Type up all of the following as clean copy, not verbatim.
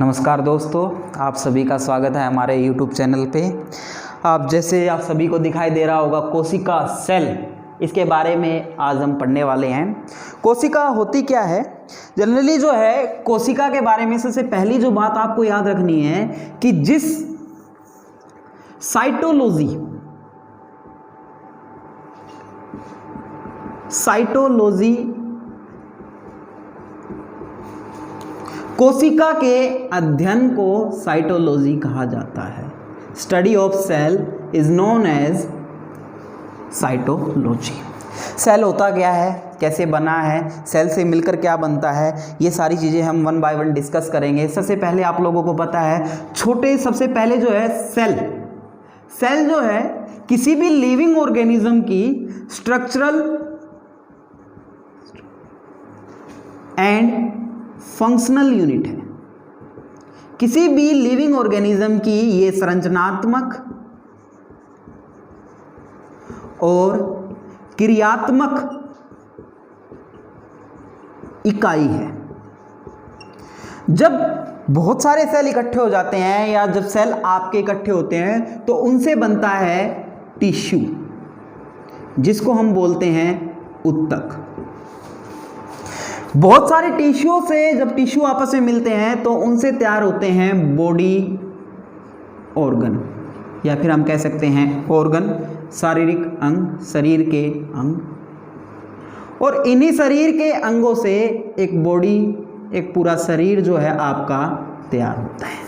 नमस्कार दोस्तों, आप सभी का स्वागत है हमारे YouTube चैनल पे। जैसे आप सभी को दिखाई दे रहा होगा कोशिका सेल, इसके बारे में आज हम पढ़ने वाले हैं। कोशिका होती क्या है? जनरली जो है कोशिका के बारे में सबसे पहली जो बात आपको याद रखनी है कि जिस साइटोलॉजी कोशिका के अध्ययन को साइटोलॉजी कहा जाता है। Study of cell is known as cytology. Cell होता क्या है, कैसे बना है, सेल से मिलकर क्या बनता है, ये सारी चीज़ें हम वन बाय वन डिस्कस करेंगे। सबसे पहले आप लोगों को पता है सबसे पहले जो है सेल जो है किसी भी लिविंग ऑर्गेनिज्म की स्ट्रक्चरल एंड फंक्शनल यूनिट है। किसी भी लिविंग ऑर्गेनिज्म की ये संरचनात्मक और क्रियात्मक इकाई है। जब बहुत सारे सेल इकट्ठे हो जाते हैं या जब सेल आपके इकट्ठे होते हैं तो उनसे बनता है टिश्यू, जिसको हम बोलते हैं ऊतक। बहुत सारे टिश्यू से जब टिश्यू आपस में मिलते हैं तो उनसे तैयार होते हैं बॉडी ऑर्गन, या फिर हम कह सकते हैं ऑर्गन, शारीरिक अंग, शरीर के अंग। और इन्हीं शरीर के अंगों से एक बॉडी, एक पूरा शरीर जो है आपका तैयार होता है।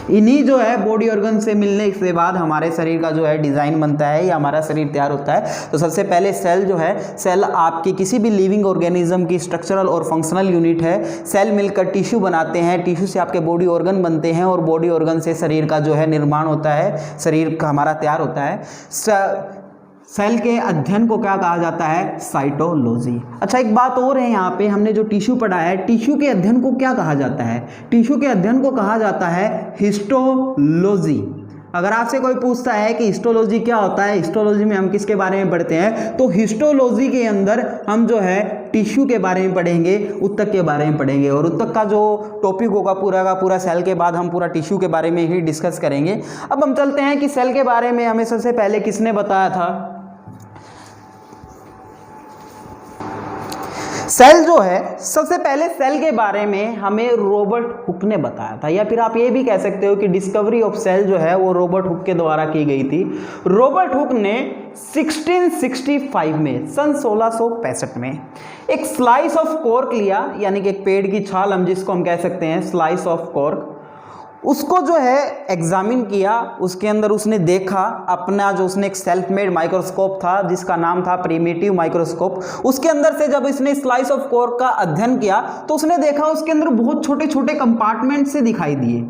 इन्हीं जो है बॉडी ऑर्गन से मिलने के बाद हमारे शरीर का जो है डिज़ाइन बनता है या हमारा शरीर तैयार होता है। तो सबसे पहले सेल जो है, सेल आपकी किसी भी लिविंग ऑर्गेनिज्म की स्ट्रक्चरल और फंक्शनल यूनिट है। सेल मिलकर टिश्यू बनाते हैं, टिश्यू से आपके बॉडी ऑर्गन बनते हैं और बॉडी ऑर्गन से शरीर का जो है निर्माण होता है, शरीर का हमारा तैयार होता है। सेल के अध्ययन को क्या कहा जाता है? साइटोलॉजी। अच्छा, एक बात और है, यहाँ पे हमने जो टिश्यू पढ़ा है, टिश्यू के अध्ययन को क्या कहा जाता है? टिश्यू के अध्ययन को कहा जाता है हिस्टोलॉजी। अगर आपसे कोई पूछता है कि हिस्टोलॉजी क्या होता है, हिस्टोलॉजी में हम किसके बारे में पढ़ते हैं, तो हिस्टोलॉजी के अंदर हम जो है टिश्यू के बारे में पढ़ेंगे, ऊतक के बारे में पढ़ेंगे। और ऊतक का जो टॉपिक होगा पूरा का पूरा सेल के बाद हम पूरा टिश्यू के बारे में ही डिस्कस करेंगे। अब हम चलते हैं कि सेल के बारे में हमें सबसे पहले किसने बताया था? सेल जो है, सबसे पहले सेल के बारे में हमें रॉबर्ट हुक ने बताया था, या फिर आप ये भी कह सकते हो कि डिस्कवरी ऑफ सेल जो है वो रॉबर्ट हुक के द्वारा की गई थी। रॉबर्ट हुक ने 1665 में, सन 1665 में एक स्लाइस ऑफ कॉर्क लिया, यानी कि एक पेड़ की छाल, हम जिसको हम कह सकते हैं स्लाइस ऑफ कॉर्क, उसको जो है एग्जामिन किया। उसके अंदर उसने देखा अपना जो उसने एक सेल्फ मेड माइक्रोस्कोप था जिसका नाम था प्रिमिटिव माइक्रोस्कोप। उसके अंदर से जब इसने स्लाइस ऑफ कॉर्क का अध्ययन किया तो उसने देखा उसके अंदर बहुत छोटे छोटे कंपार्टमेंट से दिखाई दिए,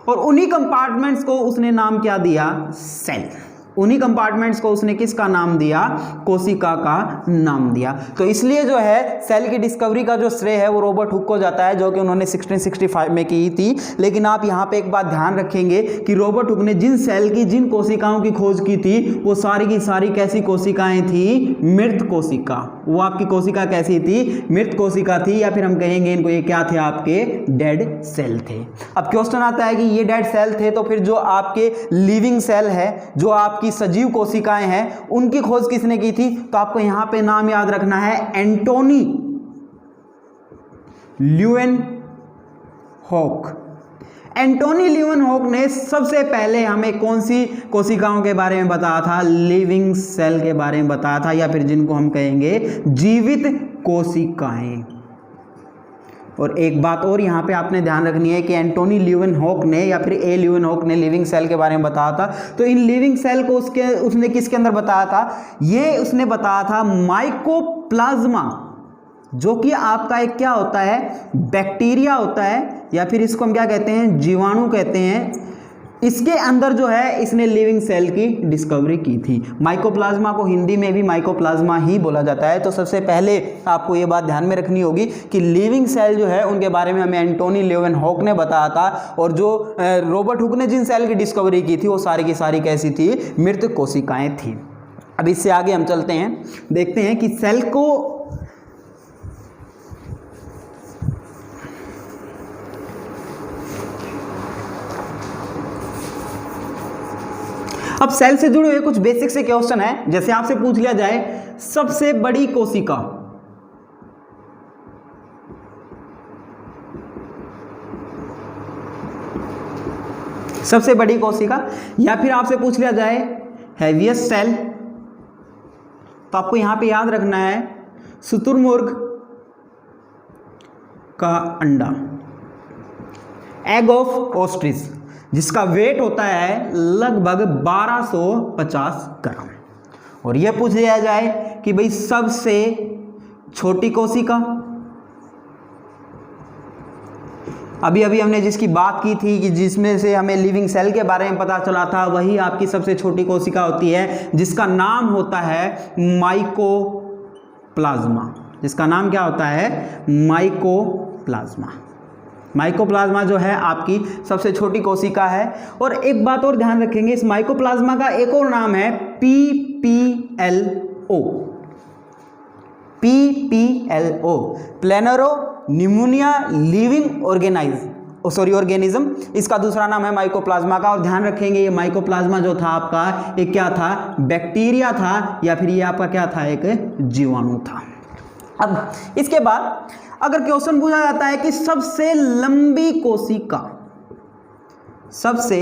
और उन्हीं कंपार्टमेंट्स को उसने नाम क्या दिया? सेल। उन्हीं कंपार्टमेंट्स को उसने किसका नाम दिया? कोशिका का नाम दिया। तो इसलिए जो है सेल की डिस्कवरी का जो श्रेय है वो रॉबर्ट हुक को जाता है, जो कि उन्होंने 1665 में की थी। लेकिन आप यहाँ पे एक बात ध्यान रखेंगे कि रॉबर्ट हुक ने जिन सेल की, जिन कोशिकाओं की खोज की थी, वो सारी की सारी कैसी कोशिकाएं थी? मृत कोशिका। वो आपकी कोशिका कैसी थी? मृत कोशिका थी, या फिर हम कहेंगे इनको ये क्या थे? आपके डेड सेल थे। अब क्वेश्चन आता है कि ये डेड सेल थे तो फिर जो आपके लिविंग सेल है, जो आपकी सजीव कोशिकाएं हैं, उनकी खोज किसने की थी? तो आपको यहां पे नाम याद रखना है, एंटोनी ल्यूवेनहॉक। एंटोनी ल्यूवेनहॉक ने सबसे पहले हमें कौन सी कोशिकाओं के बारे में बताया था? लिविंग सेल के बारे में बताया था, या फिर जिनको हम कहेंगे जीवित कोशिकाएं। और एक बात और यहाँ पे आपने ध्यान रखनी है कि एंटोनी ल्यूवेनहॉक ने या फिर ए ल्यूवेनहॉक ने लिविंग सेल के बारे में बताया था। तो इन लिविंग सेल को उसने किसके अंदर बताया था? ये उसने बताया था माइकोप्लाज्मा, जो कि आपका एक क्या होता है? बैक्टीरिया होता है, या फिर इसको हम क्या कहते हैं? जीवाणु कहते हैं। इसके अंदर जो है इसने लिविंग सेल की डिस्कवरी की थी। माइकोप्लाज्मा को हिंदी में भी माइकोप्लाज्मा ही बोला जाता है। तो सबसे पहले आपको ये बात ध्यान में रखनी होगी कि लिविंग सेल जो है उनके बारे में हमें एंटोनी ल्यूवेनहॉक ने बताया था, और जो रॉबर्ट हुक ने जिन सेल की डिस्कवरी की थी वो सारी की सारी कैसी थी? मृत कोशिकाएं थी। अब इससे आगे हम चलते हैं, देखते हैं कि सेल को अब सेल से जुड़े हुए कुछ बेसिक से क्वेश्चन है, जैसे आपसे पूछ लिया जाए सबसे बड़ी कोशिका, सबसे बड़ी कोशिका, या फिर आपसे पूछ लिया जाए हैवीएस्ट सेल, तो आपको यहां पे याद रखना है शुतुरमुर्ग का अंडा, एग ऑफ ऑस्ट्रिच, जिसका वेट होता है लगभग 1250 ग्राम। और यह पूछ लिया जाए कि भाई सबसे छोटी कोशिका, अभी अभी हमने जिसकी बात की थी कि जिसमें से हमें लिविंग सेल के बारे में पता चला था, वही आपकी सबसे छोटी कोशिका होती है, जिसका नाम होता है माइकोप्लाज्मा। जिसका नाम क्या होता है? माइकोप्लाज्मा। माइकोप्लाज्मा जो है आपकी सबसे छोटी कोशिका है। और एक बात और ध्यान रखेंगे, इस माइकोप्लाज्मा का एक और नाम है PPLO। PPLO, pleuro pneumonia living organism, इसका दूसरा नाम है माइकोप्लाज्मा का। और ध्यान रखेंगे ये माइकोप्लाज्मा जो था आपका, एक क्या था? बैक्टीरिया था, या फिर ये आपका क्या था? एक जीवाणु था। अब इसके बाद अगर क्वेश्चन पूछा जाता है कि सबसे लंबी कोशिका, सबसे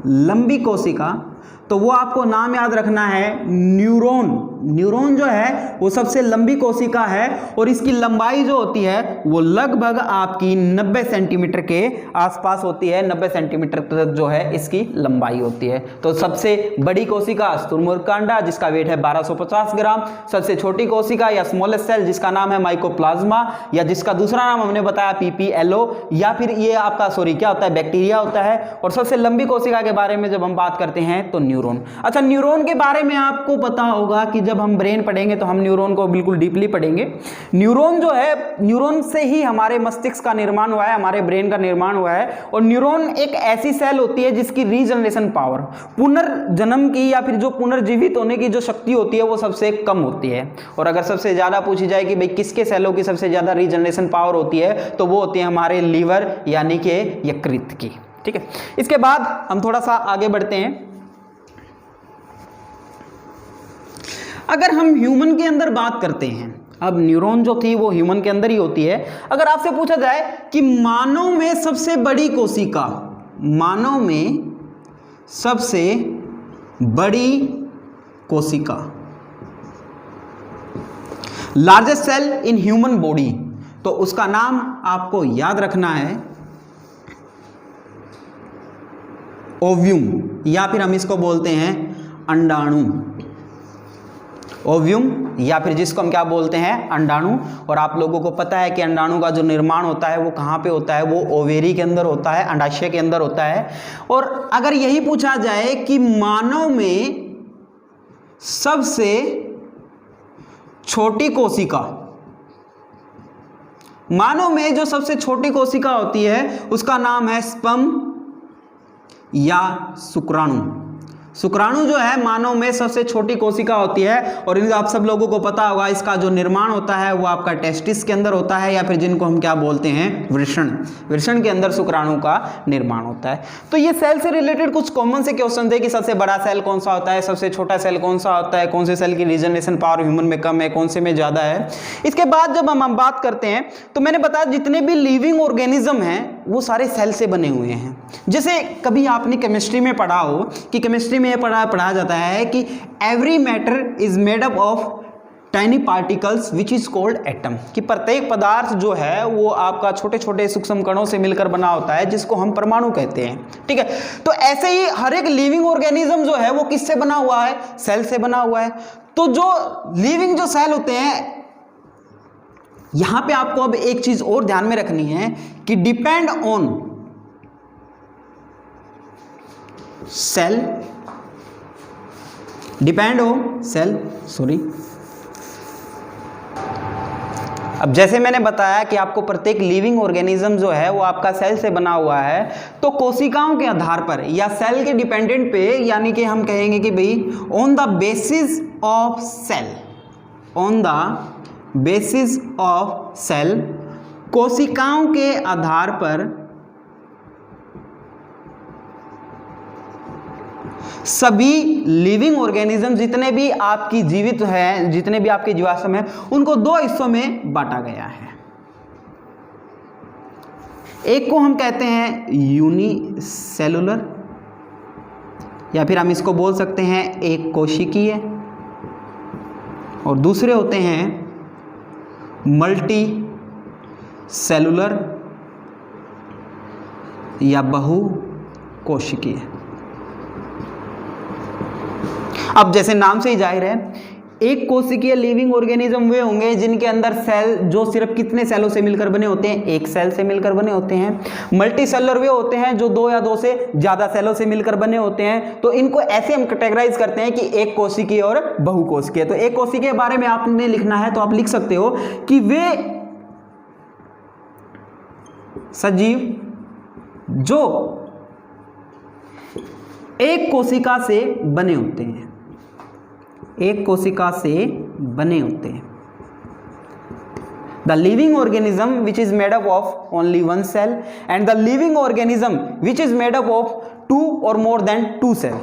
लंबी कोशिका, तो वो आपको नाम याद रखना है न्यूरॉन। न्यूरॉन जो है वो सबसे लंबी कोशिका है, और इसकी लंबाई जो होती है वो लगभग आपकी 90 सेंटीमीटर के आसपास होती है। 90 सेंटीमीटर तक जो है इसकी लंबाई होती है। तो सबसे बड़ी कोशिका शुतुरमुर्ग का अंडा, जिसका वेट है 1250 ग्राम। सबसे छोटी कोशिका या स्मॉलेस्ट सेल, जिसका नाम है माइकोप्लाज्मा, या जिसका दूसरा नाम हमने बताया PPLO, या फिर ये आपका क्या होता है? बैक्टीरिया होता है। और सबसे लंबी कोशिका के बारे में जब हम बात करते हैं तो न्यूरॉन। अच्छा, न्यूरॉन के बारे में आपको पता होगा कि जब हम ब्रेन पढ़ेंगे तो हम न्यूरॉन को बिल्कुल डीपली पढ़ेंगे। न्यूरॉन जो है, न्यूरॉन से ही हमारे मस्तिष्क का निर्माण हुआ है, हमारे ब्रेन का निर्माण हुआ है। और न्यूरॉन एक ऐसी सेल होती है जिसकी रीजनरेशन पावर, पुनर्जन्म की या फिर जो पुनर्जीवित होने की जो शक्ति होती है वो सबसे कम होती है। और अगर सबसे ज्यादा पूछी जाए कि भाई किसके सेलों की सबसे ज्यादा रीजनरेशन पावर होती है, तो वो होती है हमारे लीवर यानी कि यकृत की। ठीक है, इसके बाद हम थोड़ा सा आगे बढ़ते हैं। अगर हम ह्यूमन के अंदर बात करते हैं, अब न्यूरॉन जो थी वो ह्यूमन के अंदर ही होती है। अगर आपसे पूछा जाए कि मानव में सबसे बड़ी कोशिका, मानव में सबसे बड़ी कोशिका, largest cell in human body, तो उसका नाम आपको याद रखना है ओव्यूम, या फिर हम इसको बोलते हैं अंडाणु। ओव्यूम, या फिर जिसको हम क्या बोलते हैं? अंडाणु। और आप लोगों को पता है कि अंडाणु का जो निर्माण होता है वो कहाँ पे होता है? वो ओवेरी के अंदर होता है, अंडाशय के अंदर होता है। और अगर यही पूछा जाए कि मानव में सबसे छोटी कोशिका, मानव में जो सबसे छोटी कोशिका होती है उसका नाम है स्पर्म या शुक्राणु। शुक्राणु जो है मानव में सबसे छोटी कोशिका होती है। और आप सब लोगों को पता होगा इसका जो निर्माण होता है वो आपका टेस्टिस के अंदर होता है, या फिर जिनको हम क्या बोलते हैं? वृषण। वृषण के अंदर शुक्राणु का निर्माण होता है। तो ये सेल से रिलेटेड कुछ कॉमन से क्वेश्चन थे कि सबसे बड़ा सेल कौन सा होता है, सबसे छोटा सेल कौन सा होता है, कौन से सेल की रीजनरेशन पावर ह्यूमन में कम है, कौन से में ज्यादा है। इसके बाद जब हम बात करते हैं तो मैंने बताया जितने भी लिविंग ऑर्गेनिज्म हैं वो सारे सेल से बने हुए हैं। जैसे कभी आपने केमिस्ट्री में पढ़ा हो कि केमिस्ट्री में पढ़ा जाता है कि every matter is made up of tiny particles which is called atom, कि प्रत्येक पदार्थ जो है वो आपका छोटे छोटे सूक्ष्म कणों से मिलकर बना होता है, जिसको हम परमाणु कहते हैं। ठीक है, तो ऐसे ही हर एक लिविंग ऑर्गेनिज्म जो है वो किससे बना हुआ है? सेल से बना हुआ है। तो जो लिविंग जो सेल होते हैं, यहां पे आपको अब एक चीज और ध्यान में रखनी है कि depend on sale, depend on sale, sorry. अब जैसे मैंने बताया कि आपको प्रत्येक लिविंग ऑर्गेनिज्म जो है वो आपका सेल से बना हुआ है, तो कोशिकाओं के आधार पर या सेल के डिपेंडेंट पे, यानी कि हम कहेंगे कि भाई on the basis of cell, on the basis of cell, कोशिकाओं के आधार पर सभी लिविंग ऑर्गेनिज्म जितने भी आपकी जीवित हैं, जितने भी आपके जीवाश्म हैं, उनको दो हिस्सों में बांटा गया है। एक को हम कहते हैं यूनिसेलुलर, या फिर हम इसको बोल सकते हैं एक कोशिकीय, और दूसरे होते हैं मल्टी सेलुलर या बहुकोशिकीय। अब जैसे नाम से ही जाहिर है, एक कोशिकीय लिविंग ऑर्गेनिज्म वे होंगे जिनके अंदर सेल जो सिर्फ कितने सेलों से मिलकर बने होते हैं, एक सेल से मिलकर बने होते हैं। मल्टी सेलुलर वे होते हैं जो दो या दो से ज्यादा सेलों से मिलकर बने होते हैं। तो इनको ऐसे हम कैटेगराइज करते हैं कि एक कोशिकीय और बहुकोशिकीय। तो एक कोशिकीय के बारे में आपने लिखना है तो आप लिख सकते हो कि वे सजीव जो एक कोशिका से बने होते हैं, एक कोशिका से बने होते हैं। The living organism which is made up of only one cell and the living organism which is made up of two और मोर देन टू सेल।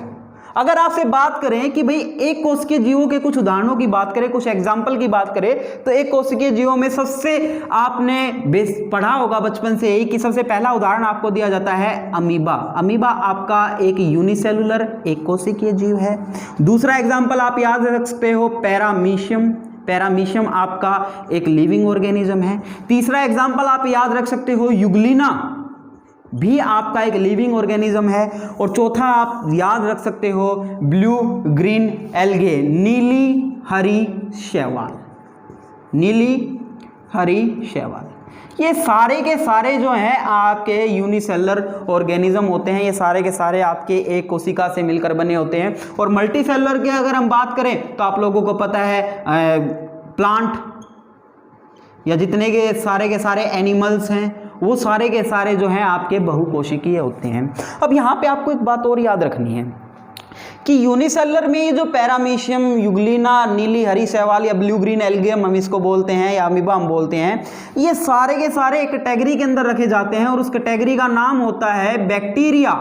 अगर आपसे बात करें कि भाई एक कोशिकीय जीवों के कुछ उदाहरणों की बात करें, कुछ एग्जाम्पल की बात करें, तो एक कोशिकीय जीवों में सबसे आपने पढ़ा होगा बचपन से ही कि सबसे पहला उदाहरण आपको दिया जाता है अमीबा। अमीबा आपका एक यूनिसेलुलर एक कोशिकीय जीव है। दूसरा एग्जाम्पल आप याद रख सकते हो पैरामीशियम। पैरामीशियम आपका एक लिविंग ऑर्गेनिज्म है। तीसरा एग्जाम्पल आप याद रख सकते हो यूग्लिना, भी आपका एक लिविंग ऑर्गेनिज्म है। और चौथा आप याद रख सकते हो ब्लू ग्रीन एल्गे, नीली हरी शैवाल, नीली हरी शैवाल। ये सारे के सारे जो हैं आपके यूनिसेलुलर ऑर्गेनिज्म होते हैं। ये सारे के सारे आपके एक कोशिका से मिलकर बने होते हैं। और मल्टीसेलुलर की अगर हम बात करें तो आप लोगों को पता है प्लांट या जितने के सारे एनिमल्स हैं वो सारे के सारे जो हैं आपके बहुकोशिकीय होते हैं। अब यहाँ पे आपको एक बात और याद रखनी है कि यूनिसेलुलर में ये जो पैरामीशियम, यूग्लिना, नीली हरी शैवाल या ब्लू ग्रीन एल्गियम हम इसको बोलते हैं या अमीबा हम बोलते हैं, ये सारे के सारे एक कैटेगरी के अंदर रखे जाते हैं और उस कैटेगरी का नाम होता है बैक्टीरिया,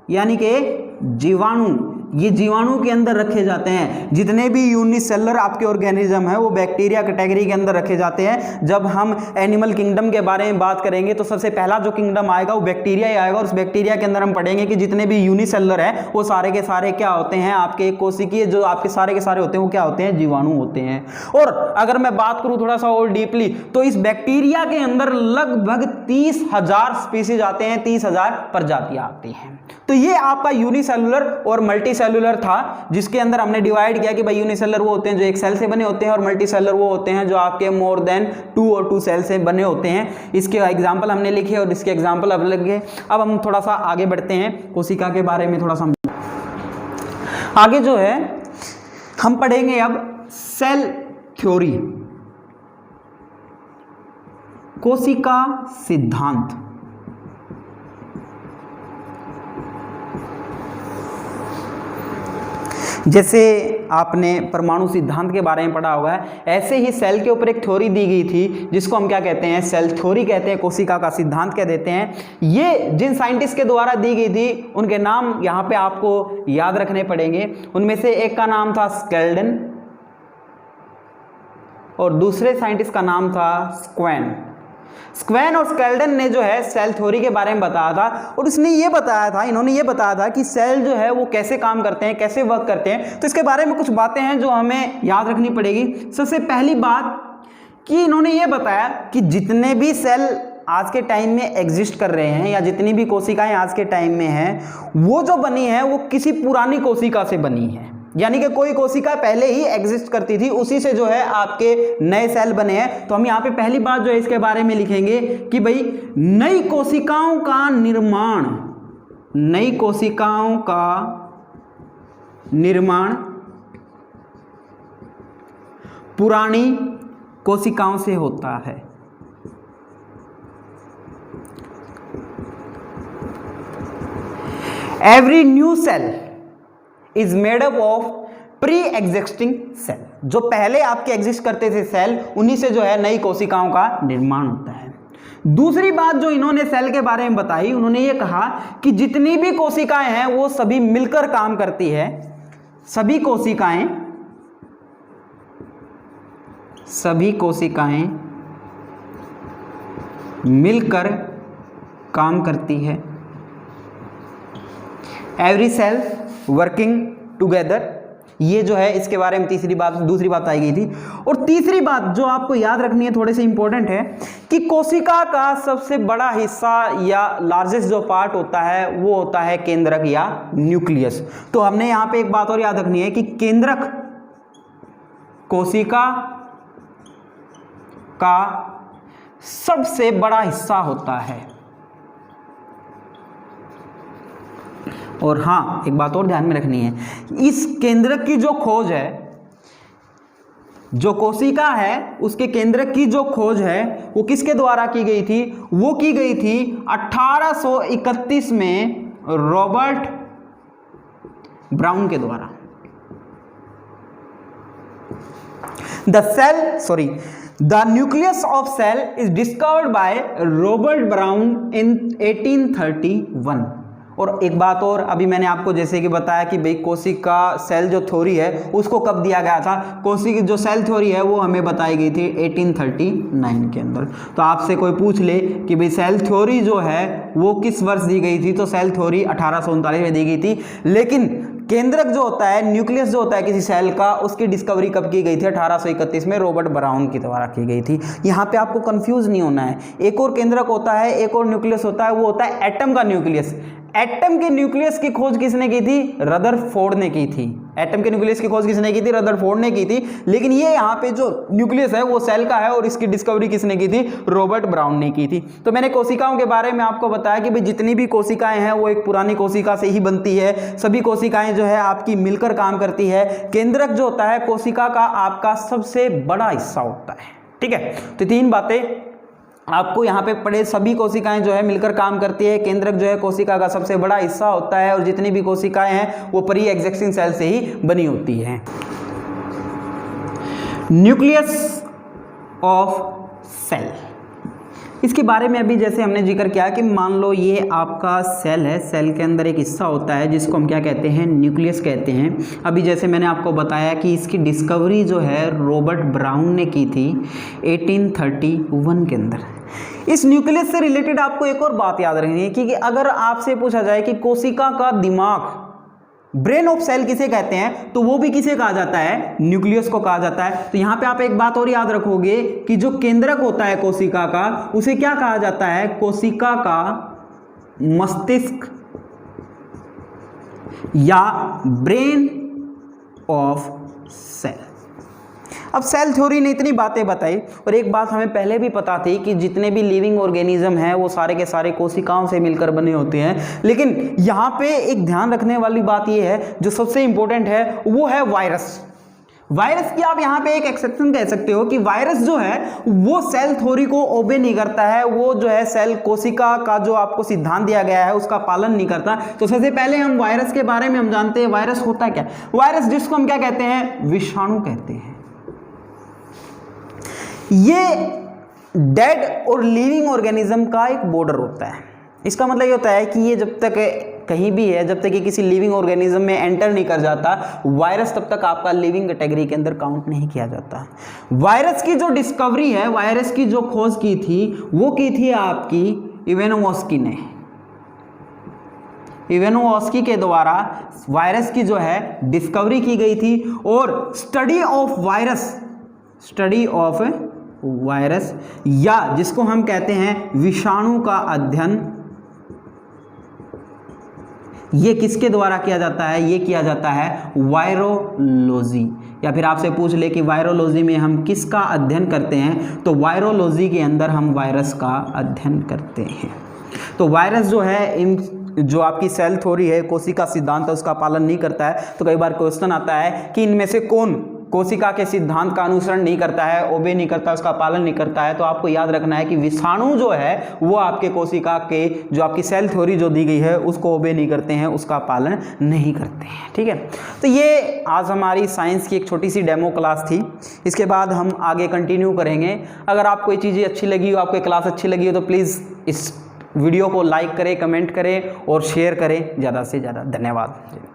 यानी कि जीवाणु। ये जीवाणु के अंदर रखे जाते हैं। जितने भी यूनिसेलुलर आपके ऑर्गेनिज्म है वो बैक्टीरिया कैटेगरी के अंदर रखे जाते हैं। जब हम एनिमल किंगडम के बारे में बात करेंगे तो सबसे पहला जो किंगडम आएगा वो बैक्टीरिया ही आएगा। और उस बैक्टीरिया के अंदर हम पढ़ेंगे कि जितने भी यूनिसेलुलर है वो सारे के सारे क्या होते हैं, आपके कोशिकीय जो आपके सारे के सारे होते हैं वो क्या होते हैं, जीवाणु होते हैं। और अगर मैं बात करूं थोड़ा सा और डीपली तो इस बैक्टीरिया के अंदर लगभग 30,000 स्पीसीज आते हैं, 30,000 प्रजातियां आती हैं। तो ये आपका यूनिसेलुलर और मल्टीसेलुलर था, जिसके अंदर हमने डिवाइड किया कि भाई यूनिसेलुलर वो होते हैं जो एक सेल से बने होते हैं और मल्टीसेलुलर वो होते हैं जो आपके मोर देन 2 और 2 सेल से बने होते हैं। इसके एग्जांपल हमने लिखे और इसके एग्जांपल अब लगे। अब हम थोड़ा सा आगे बढ़ते हैं, कोशिका के बारे में थोड़ा सा आगे जो है हम पढ़ेंगे अब सेल थ्योरी, कोशिका सिद्धांत। जैसे आपने परमाणु सिद्धांत के बारे में पढ़ा हुआ है, ऐसे ही सेल के ऊपर एक थ्योरी दी गई थी जिसको हम क्या कहते हैं, सेल थ्योरी कहते हैं, कोशिका का सिद्धांत कह देते हैं। ये जिन साइंटिस्ट के द्वारा दी गई थी उनके नाम यहाँ पे आपको याद रखने पड़ेंगे। उनमें से एक का नाम था स्केल्डन और दूसरे साइंटिस्ट का नाम था स्क्वेन। स्क्वेन और स्केल्डन ने जो है सेल थ्योरी के बारे में बताया था और उसने ये बताया था, इन्होंने ये बताया था कि सेल जो है वो कैसे काम करते हैं, कैसे वर्क करते हैं। तो इसके बारे में कुछ बातें हैं जो हमें याद रखनी पड़ेगी। सबसे पहली बात कि इन्होंने ये बताया कि जितने भी सेल आज के टाइम में एग्जिस्ट कर रहे हैं या जितनी भी कोशिकाएं आज के टाइम में हैं वो जो बनी है वो किसी पुरानी कोशिका से बनी है, यानी कि कोई कोशिका पहले ही एग्जिस्ट करती थी, उसी से जो है आपके नए सेल बने हैं। तो हम यहाँ पे पहली बात जो है इसके बारे में लिखेंगे कि भाई नई कोशिकाओं का निर्माण, नई कोशिकाओं का निर्माण पुरानी कोशिकाओं से होता है। Every new cell is made up of pre existing cell. जो पहले आपके एग्जिस्ट करते थे सेल, उन्हीं से जो है नई कोशिकाओं का निर्माण होता है। दूसरी बात जो इन्होंने सेल के बारे में बताई, उन्होंने ये कहा कि जितनी भी कोशिकाएं हैं वो सभी मिलकर काम करती है, सभी कोशिकाएं मिलकर काम करती है। एवरी सेल वर्किंग टुगेदर, ये जो है इसके बारे में दूसरी बात आई गई थी। और तीसरी बात जो आपको याद रखनी है, थोड़े से इंपॉर्टेंट है, कि कोशिका का सबसे बड़ा हिस्सा या लार्जेस्ट जो पार्ट होता है वो होता है केंद्रक या न्यूक्लियस। तो हमने यहां पे एक बात और याद रखनी है कि केंद्रक कोशिका का सबसे बड़ा हिस्सा होता है। और हाँ, एक बात और ध्यान में रखनी है, इस केंद्रक की जो खोज है, जो कोशिका है उसके केंद्रक की जो खोज है वो किसके द्वारा की गई थी? वो की गई थी 1831 में रॉबर्ट ब्राउन के द्वारा। The nucleus of cell is discovered by Robert Brown in 1831। और एक बात और, अभी मैंने आपको जैसे कि बताया कि भाई कोशिका सेल जो थ्योरी है उसको कब दिया गया था, कोशिका जो सेल थ्योरी है वो हमें बताई गई थी 1839 के अंदर। तो आपसे कोई पूछ ले कि भाई सेल थ्योरी जो है वो किस वर्ष दी गई थी, तो सेल थ्योरी 1839 में दी गई थी। लेकिन केंद्रक जो होता है, न्यूक्लियस जो होता है किसी सेल का, उसकी डिस्कवरी कब की गई थी? 1831 में रॉबर्ट ब्राउन के द्वारा की गई थी। यहाँ पे आपको कंफ्यूज नहीं होना है, एक और केंद्रक होता है, एक और न्यूक्लियस होता है, वो होता है एटम का न्यूक्लियस। एटम के न्यूक्लियस की खोज किसने की थी? रदरफोर्ड ने की थी। एटम के न्यूक्लियस की खोज किसने की थी? रदरफोर्ड ने की थी। लेकिन ये यहाँ पे जो न्यूक्लियस है वो सेल का है और इसकी डिस्कवरी किसने की थी? रॉबर्ट ब्राउन ने की थी। तो मैंने कोशिकाओं के बारे में आपको बताया कि भाई जितनी भी कोशिकाएं हैं वो एक पुरानी कोशिका से ही बनती है, सभी कोशिकाएं जो है आपकी मिलकर काम करती है। केंद्रक जो होता है कोशिका का आपका सबसे बड़ा हिस्सा होता है। ठीक है, तो तीन बातें आपको यहाँ पे पढ़े, सभी कोशिकाएं जो है मिलकर काम करती है, केंद्रक जो है कोशिका का सबसे बड़ा हिस्सा होता है और जितनी भी कोशिकाएं हैं वो प्री एग्जिस्टिंग सेल से ही बनी होती हैं। न्यूक्लियस ऑफ सेल, इसके बारे में अभी जैसे हमने जिक्र किया कि मान लो ये आपका सेल है, सेल के अंदर एक हिस्सा होता है जिसको हम क्या कहते हैं? न्यूक्लियस कहते हैं। अभी जैसे मैंने आपको बताया कि इसकी डिस्कवरी जो है रॉबर्ट ब्राउन ने की थी 1831 के अंदर। इस न्यूक्लियस से रिलेटेड आपको एक और बात याद रखनी है कि अगर आपसे पूछा जाए कि कोशिका का दिमाग, ब्रेन ऑफ सेल किसे कहते हैं, तो वो भी किसे कहा जाता है? न्यूक्लियस को कहा जाता है। तो यहां पे आप एक बात और याद रखोगे कि जो केंद्रक होता है कोशिका का, उसे क्या कहा जाता है? कोशिका का मस्तिष्क या ब्रेन ऑफ सेल। अब सेल थ्योरी ने इतनी बातें बताई, और एक बात हमें पहले भी पता थी कि जितने भी लिविंग ऑर्गेनिज्म हैं वो सारे के सारे कोशिकाओं से मिलकर बने होते हैं। लेकिन यहाँ पे एक ध्यान रखने वाली बात ये है, जो सबसे इंपॉर्टेंट है, वो है वायरस। वायरस की आप यहाँ पे एक एक्सेप्शन कह सकते हो कि वायरस जो है वो सेल थ्योरी को ओबे नहीं करता है, वो जो है सेल कोशिका का जो आपको सिद्धांत दिया गया है उसका पालन नहीं करता। तो सबसे पहले हम वायरस के बारे में हम जानते हैं, वायरस होता क्या? वायरस जिसको हम क्या कहते हैं? विषाणु कहते हैं। ये डेड और लिविंग ऑर्गेनिज्म का एक बॉर्डर होता है। इसका मतलब ये होता है कि ये जब तक कहीं भी है, जब तक ये किसी लिविंग ऑर्गेनिज्म में एंटर नहीं कर जाता, वायरस तब तक आपका लिविंग कैटेगरी के अंदर काउंट नहीं किया जाता। वायरस की जो डिस्कवरी है, वायरस की जो खोज की थी, वो की थी आपकी इवानोव्स्की ने। इवानोव्स्की के द्वारा वायरस की जो है डिस्कवरी की गई थी। और स्टडी ऑफ वायरस या जिसको हम कहते हैं विषाणु का अध्ययन, ये किसके द्वारा किया जाता है? ये किया जाता है वायरोलॉजी। या फिर आपसे पूछ ले कि वायरोलॉजी में हम किसका अध्ययन करते हैं, तो वायरोलॉजी के अंदर हम वायरस का अध्ययन करते हैं। तो वायरस जो है इन जो आपकी सेल थ्योरी है, कोशिका सिद्धांत है, उसका पालन नहीं करता है। तो कई बार क्वेश्चन आता है कि इनमें से कोशिका के सिद्धांत का अनुसरण नहीं करता है, ओबे नहीं करता, उसका पालन नहीं करता है, तो आपको याद रखना है कि विषाणु जो है वो आपके कोशिका के जो आपकी सेल थ्योरी जो दी गई है उसको ओबे नहीं करते हैं, उसका पालन नहीं करते हैं। ठीक है, तो ये आज हमारी साइंस की एक छोटी सी डेमो क्लास थी। इसके बाद हम आगे कंटिन्यू करेंगे। अगर आपको ये चीज़ें अच्छी लगी हो, आपको क्लास अच्छी लगी हो, तो प्लीज़ इस वीडियो को लाइक करें, कमेंट करें और शेयर करें ज़्यादा से ज़्यादा। धन्यवाद।